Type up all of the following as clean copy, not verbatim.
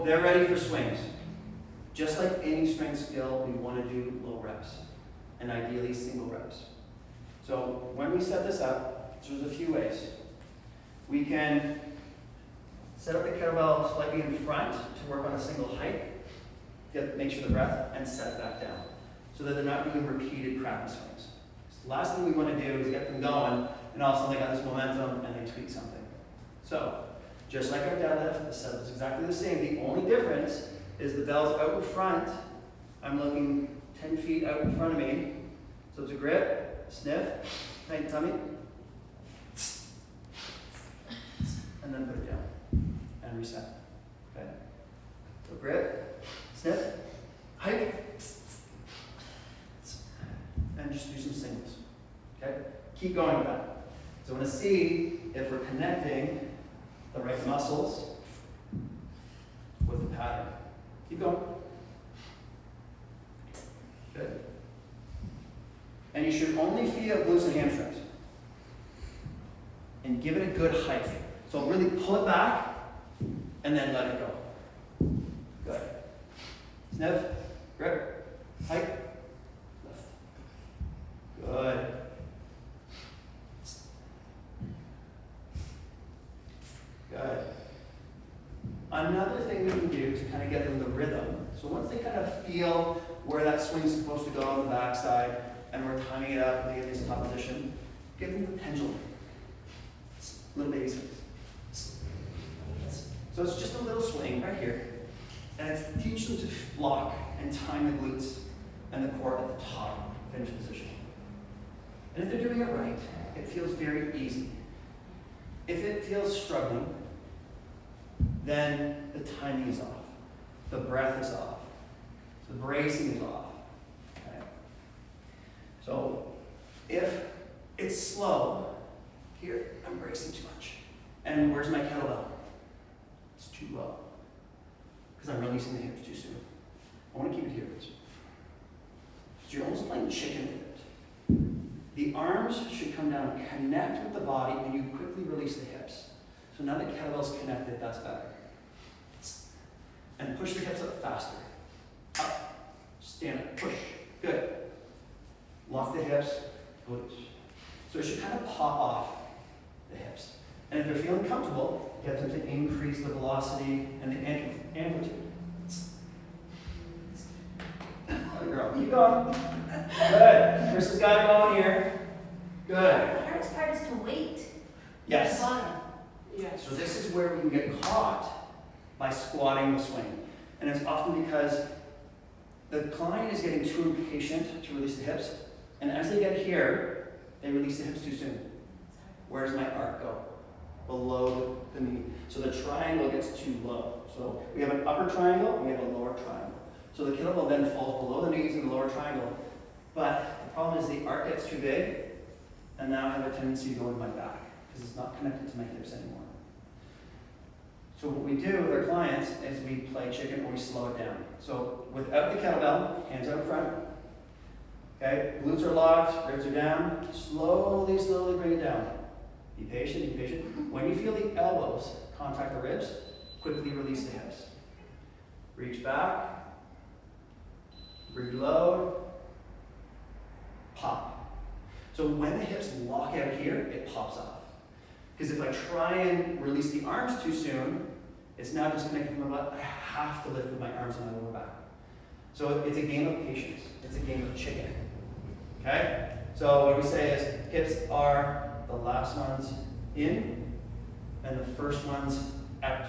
they're ready for swings. Just like any strength skill, we want to do low reps, and ideally single reps. So when we set this up, there's a few ways. We can set up the kettlebell slightly in front to work on a single hike, make sure the breath, and set it back down, so that they're not doing repeated crappy swings. So the last thing we want to do is get them going, and all of a sudden they got this momentum and they tweak something. So, just like our deadlift, the setup is exactly the same. The only difference is the bell's out in front. I'm looking 10 feet out in front of me. So it's a grip, sniff, tight tummy, and then put it down and reset. Okay? So grip, sniff, hike, and just do some singles. Okay? Keep going with that. So I want to see if we're connecting the right muscles with the pattern. Keep going. Good. And you should only feel glutes and hamstrings. And give it a good hike. So really pull it back and then let it go. Good. Sniff, grip, hike, lift. Good. Good. Another thing we can do to kind of get them the rhythm. So once they kind of feel where that swing is supposed to go on the backside, and we're timing it up and they get this top position, give them the pendulum. Little baby swings. So it's just a little swing right here, and it's teach them to lock and time the glutes and the core at the top, finish position. And if they're doing it right, it feels very easy. If it feels struggling, then the timing is off, the breath is off, the bracing is off. Okay? So if it's slow, here I'm bracing too much. And where's my kettlebell? It's too low, because I'm releasing the hips too soon. I want to keep it here. So you're almost playing chicken with it. The arms should come down, connect with the body, and you quickly release the hips. So now the kettlebell's connected, that's better. And push the hips up faster. Up, stand up, push, good. Lock the hips, glutes. So it should kind of pop off the hips. And if they're feeling comfortable, get them to increase the velocity and the amplitude. Good girl, keep going. Good, Chris has got it going here. Good. The hardest part is to wait. Yes. Yes. So this is where we can get caught by squatting the swing. And it's often because the client is getting too impatient to release the hips, and as they get here, they release the hips too soon. Where does my arc go? Below the knee. So the triangle gets too low. So we have an upper triangle and we have a lower triangle. So the kettlebell then falls below the knees in the lower triangle. But the problem is the arc gets too big, and now I have a tendency to go in my back because it's not connected to my hips anymore. So what we do with our clients is we play chicken or we slow it down. So without the kettlebell, hands out in front. Okay, glutes are locked, ribs are down. Slowly, slowly bring it down. Be patient, be patient. When you feel the elbows contact the ribs, quickly release the hips. Reach back, reload, pop. So when the hips lock out here, it pops off. Because if I try and release the arms too soon, it's now disconnected from my butt. I have to lift with my arms and my lower back. So it's a game of patience. It's a game of chicken. Okay? So what we say is hips are the last ones in and the first ones out.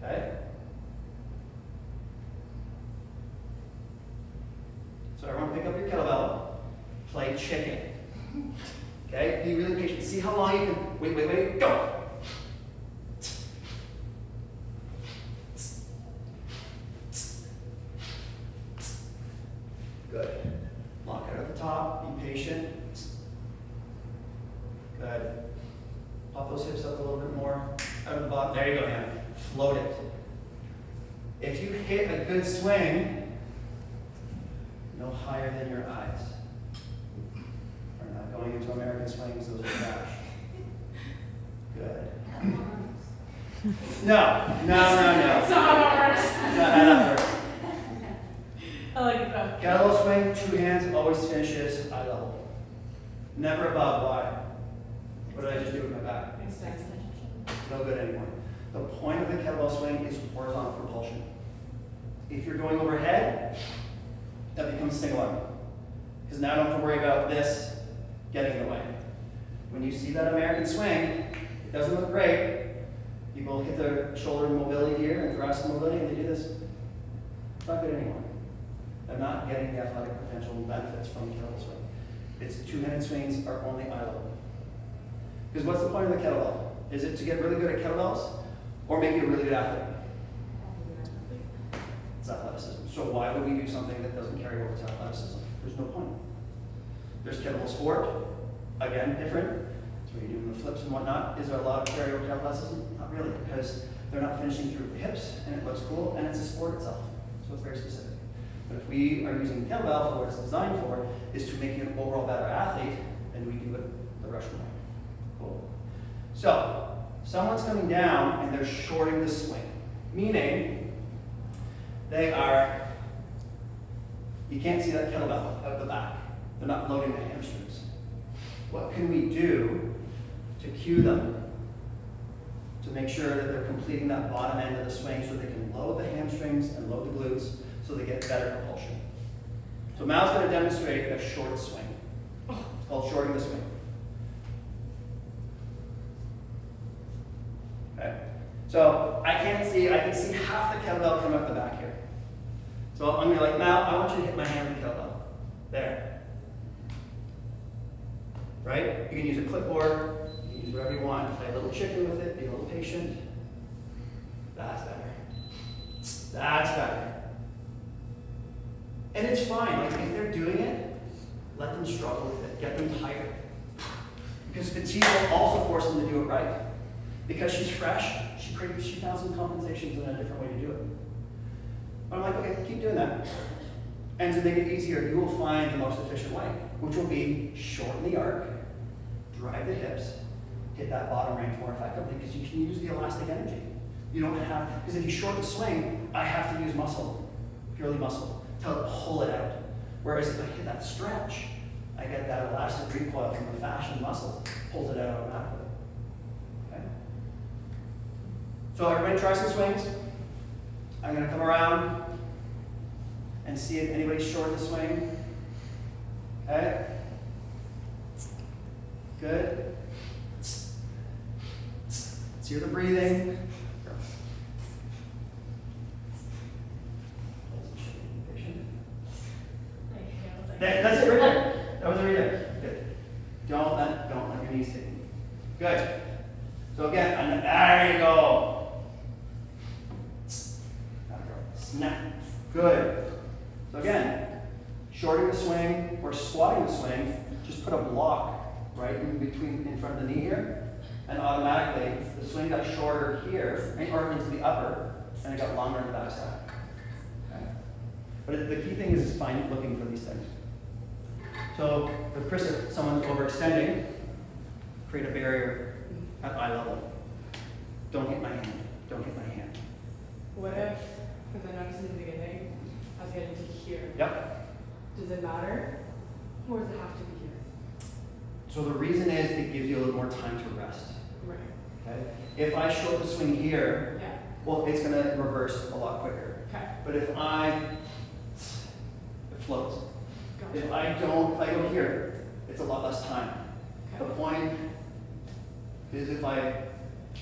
Okay? So everyone pick up your kettlebell, play chicken. Okay? Be really patient. See how long you can. Wait, go! Good. Lock it at the top, be patient. Good. Pop those hips up a little bit more. Out of the bottom. There you go, hand. Float it. If you hit a good swing, no higher than your eyes. We're not going into American swings, those are trash. Good. No. eye level. Never above. Why? What did I just do with my back? No good anymore. The point of the kettlebell swing is horizontal propulsion. If you're going overhead, that becomes single arm. Because now I don't have to worry about this getting in the way. When you see that American swing, it doesn't look great. People hit their shoulder mobility here and thoracic mobility, and they do this. It's not good anymore. They're not getting the athletic potential and benefits from the kettlebell swing. Its two-handed swings are only eye level. Because what's the point of the kettlebell? Is it to get really good at kettlebells or make you a really good athlete? It's athleticism. So why would we do something that doesn't carry over to athleticism? There's no point. There's kettlebell sport, again, different. So when you're doing the flips and whatnot, is there a lot of carryover to athleticism? Not really, because they're not finishing through the hips, and it looks cool, and it's a sport itself. So it's very specific. But if we are using the kettlebell for what it's designed for, is to make you an overall better athlete, then we do it the Russian way. Cool. So, someone's coming down and they're shorting the swing, meaning they are, you can't see that kettlebell out the back. They're not loading the hamstrings. What can we do to cue them to make sure that they're completing that bottom end of the swing so they can load the hamstrings and load the glutes so they get better propulsion? So Mal's going to demonstrate a short swing. It's called shorting the swing. Okay. So I can see half the kettlebell come out the back here. So I'm going to be like, Mal, I want you to hit my hand with the kettlebell. There. Right? You can use a clipboard, you can use whatever you want, play a little chicken with it, be a little patient. That's better. That's better. And it's fine, like if they're doing it, let them struggle with it, get them tired. Because fatigue will also force them to do it right. Because she's fresh, she found some compensations and a different way to do it. But I'm like, okay, keep doing that. And to make it easier, you will find the most efficient way, which will be shorten the arc, drive the hips, hit that bottom range more effectively because you can use the elastic energy. You don't have, because if you short the swing, I have to use muscle, purely muscle, to pull it out. Whereas if I hit that stretch, I get that elastic recoil from the fascia muscles, pulls it out automatically. Okay? So everybody try some swings. I'm going to come around and see if anybody's short the swing. Okay? Good. Let's hear the breathing. That's it right there. That was it right there. Good. Don't let your knees hit you. Good. So again, and there you go. Snap. Good. So again, shorting the swing or squatting the swing, just put a block right in front of the knee here, and automatically the swing got shorter here, or into the upper, and it got longer in the backside. Okay? But the key thing is looking for these things. So if someone's overextending, create a barrier at eye level. Don't hit my hand. Don't hit my hand. What if, because I noticed in the beginning, I was getting to here. Yep. Does it matter? Or does it have to be here? So the reason is it gives you a little more time to rest. Right. Okay? If I short the swing here, Yeah. well, it's going to reverse a lot quicker. Okay. But if it floats. Gotcha. If I go here, it's a lot less time. Okay. The point is if I I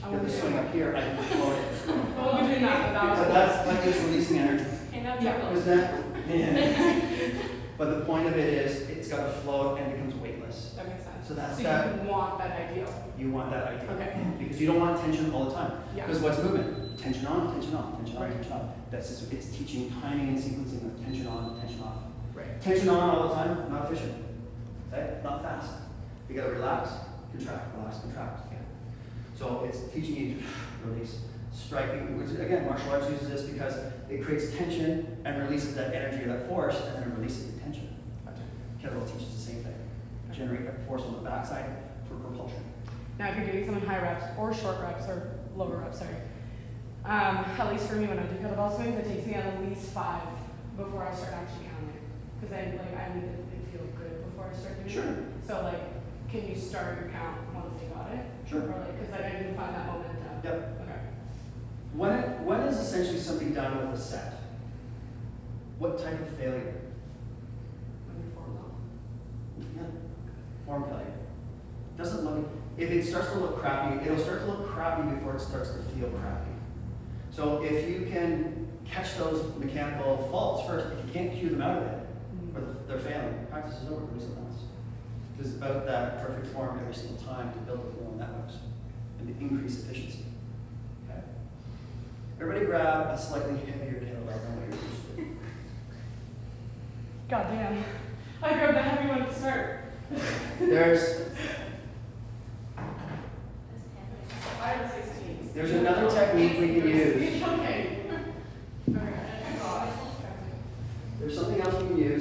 get want the to swing do up here, I can float it. Well, we'll be doing that, but that was But that's like just releasing energy. Yeah. Is that? Yeah. But the point of it is, it's got to float and becomes weightless. That makes sense. So that's so that. you want that ideal. You want that idea. Okay. Because you don't want tension all the time. Yeah. Because what's movement? Tension on, tension off, tension on, Right. tension off. It's teaching timing and sequencing of tension on, tension off. Right. Tension on all the time, not efficient. Okay? Not fast. You gotta relax, contract, relax, contract. Yeah. So it's teaching you to release. Striking, which again, martial arts uses this because it creates tension and releases that energy or that force, and then it releases the tension. Kettlebell teaches the same thing. Generate that force on the backside for propulsion. Now, if you're giving someone high reps or short reps or lower reps, sorry. At least for me, when I do kettlebell swings, it takes me at least 5 before I start actually counting. Because I need it to feel good before before I start doing Sure. it. So like, can you start your count once they got it? Sure. Or like, because like I need to find that momentum. Yep. Okay. When is essentially somebody done with a set? What type of failure? When you're formed up. Yeah, form failure. Doesn't look, if it starts to look crappy, it'll start to look crappy before it starts to feel crappy. So if you can catch those mechanical faults first, if you can't cue them out of it, or they're failing, practice is over, do something else. Because it's about that perfect form every single time to build the neural networks and to increase efficiency. Okay? Everybody grab a slightly heavier kettlebell than what you're used to. God damn. I grabbed the heavy one to start. I have a 16. There's another technique we can use. Okay. There's something else we can use.